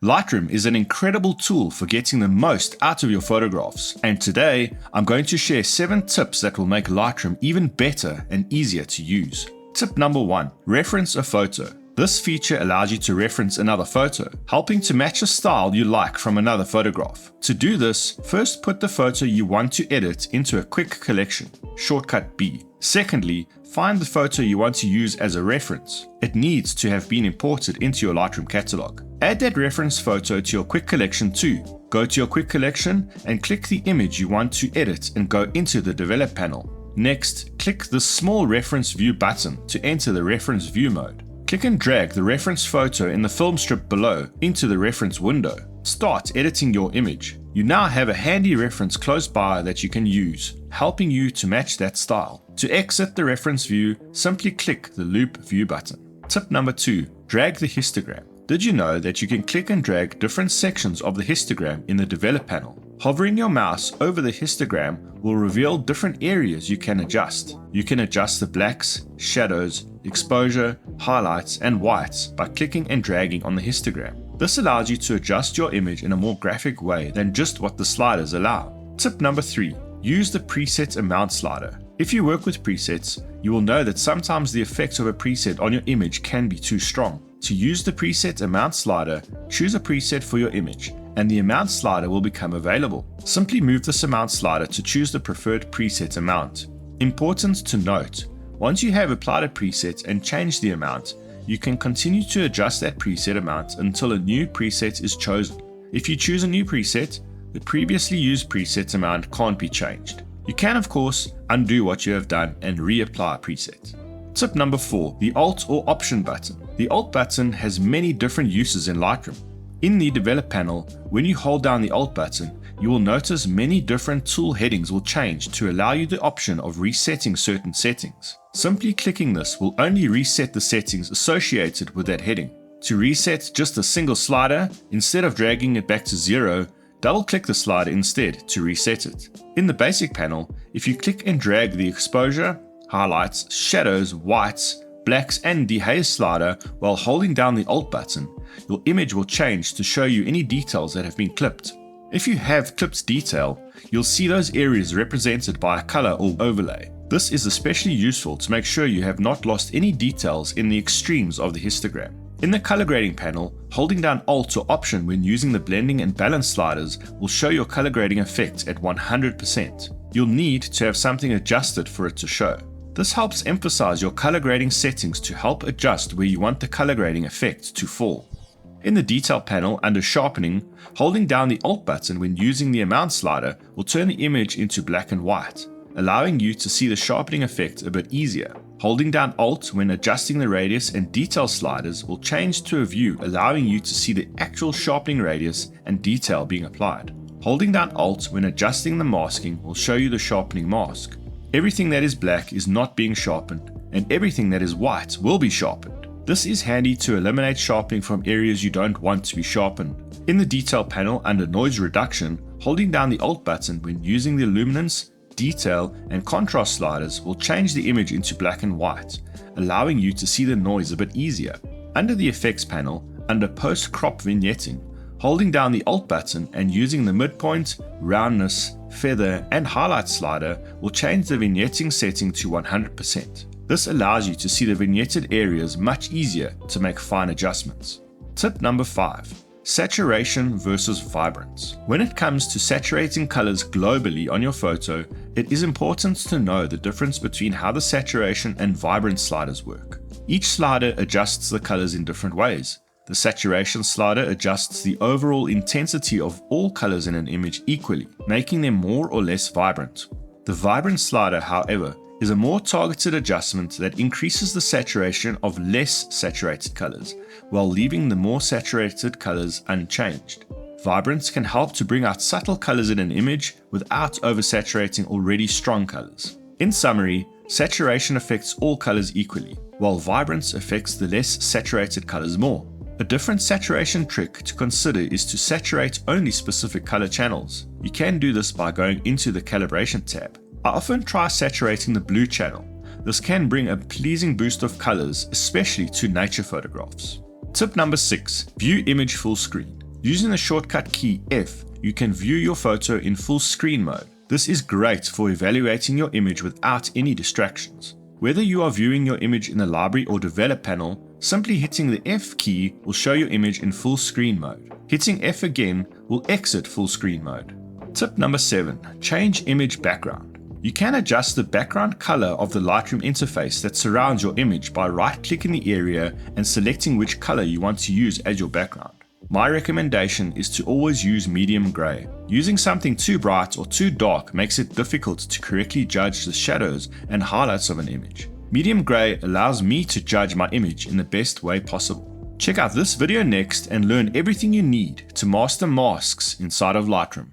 Lightroom is an incredible tool for getting the most out of your photographs, and today I'm going to share 7 tips that will make Lightroom even better and easier to use. Tip number 1. Reference a photo. This feature allows you to reference another photo, helping to match a style you like from another photograph. To do this, first put the photo you want to edit into a quick collection, shortcut B. Secondly, find the photo you want to use as a reference. It needs to have been imported into your Lightroom catalog. Add that reference photo to your quick collection too. Go to your quick collection and click the image you want to edit and go into the develop panel. Next, click the small reference view button to enter the reference view mode. Click and drag the reference photo in the film strip below into the reference window. Start editing your image. You now have a handy reference close by that you can use, helping you to match that style. To exit the reference view, simply click the loop view button. Tip number 2. Drag the histogram. Did you know that you can click and drag different sections of the histogram in the develop panel? Hovering your mouse over the histogram will reveal different areas you can adjust. You can adjust the blacks, shadows, exposure, highlights, and whites by clicking and dragging on the histogram. This allows you to adjust your image in a more graphic way than just what the sliders allow. Tip number 3. Use the preset amount slider. If you work with presets, you will know that sometimes the effects of a preset on your image can be too strong. To use the preset amount slider, choose a preset for your image, and the amount slider will become available. Simply move this amount slider to choose the preferred preset amount. Important to note, once you have applied a preset and changed the amount, you can continue to adjust that preset amount until a new preset is chosen. If you choose a new preset, the previously used preset amount can't be changed. You can, of course, undo what you have done and reapply a preset. Tip number 4. The Alt or Option button. The Alt button has many different uses in Lightroom. In the Develop panel, when you hold down the Alt button, you will notice many different tool headings will change to allow you the option of resetting certain settings. Simply clicking this will only reset the settings associated with that heading. To reset just a single slider, instead of dragging it back to 0, double-click the slider instead to reset it. In the Basic panel, if you click and drag the exposure, highlights, shadows, whites, blacks, and dehaze slider while holding down the Alt button, your image will change to show you any details that have been clipped. If you have clipped detail, you'll see those areas represented by a color or overlay. This is especially useful to make sure you have not lost any details in the extremes of the histogram. In the color grading panel, holding down Alt or Option when using the blending and balance sliders will show your color grading effect at 100%. You'll need to have something adjusted for it to show. This helps emphasize your color grading settings to help adjust where you want the color grading effect to fall. In the Detail panel under Sharpening, holding down the Alt button when using the Amount slider will turn the image into black and white, allowing you to see the sharpening effect a bit easier. Holding down Alt when adjusting the radius and detail sliders will change to a view allowing you to see the actual sharpening radius and detail being applied. Holding down Alt when adjusting the masking will show you the sharpening mask. Everything that is black is not being sharpened, and everything that is white will be sharpened. This is handy to eliminate sharpening from areas you don't want to be sharpened. In the Detail panel under Noise Reduction, holding down the Alt button when using the luminance, detail, and contrast sliders will change the image into black and white, allowing you to see the noise a bit easier. Under the Effects panel, under Post-Crop Vignetting, holding down the Alt button and using the midpoint, roundness, feather, and highlight slider will change the vignetting setting to 100%. This allows you to see the vignetted areas much easier to make fine adjustments. Tip number 5. Saturation versus vibrance. When it comes to saturating colors globally on your photo, it is important to know the difference between how the saturation and vibrance sliders work. Each slider adjusts the colors in different ways. The saturation slider adjusts the overall intensity of all colors in an image equally, making them more or less vibrant. The vibrance slider, however, is a more targeted adjustment that increases the saturation of less saturated colors, while leaving the more saturated colors unchanged. Vibrance can help to bring out subtle colors in an image without oversaturating already strong colors. In summary, saturation affects all colors equally, while vibrance affects the less saturated colors more. A different saturation trick to consider is to saturate only specific color channels. You can do this by going into the Calibration tab. I often try saturating the blue channel. This can bring a pleasing boost of colors, especially to nature photographs. Tip number 6. View image full screen. Using the shortcut key F, you can view your photo in full screen mode. This is great for evaluating your image without any distractions. Whether you are viewing your image in the library or develop panel, simply hitting the F key will show your image in full screen mode. Hitting F again will exit full screen mode. Tip number 7. Change image background. You can adjust the background color of the Lightroom interface that surrounds your image by right-clicking the area and selecting which color you want to use as your background. My recommendation is to always use medium gray. Using something too bright or too dark makes it difficult to correctly judge the shadows and highlights of an image. Medium gray allows me to judge my image in the best way possible. Check out this video next and learn everything you need to master masks inside of Lightroom.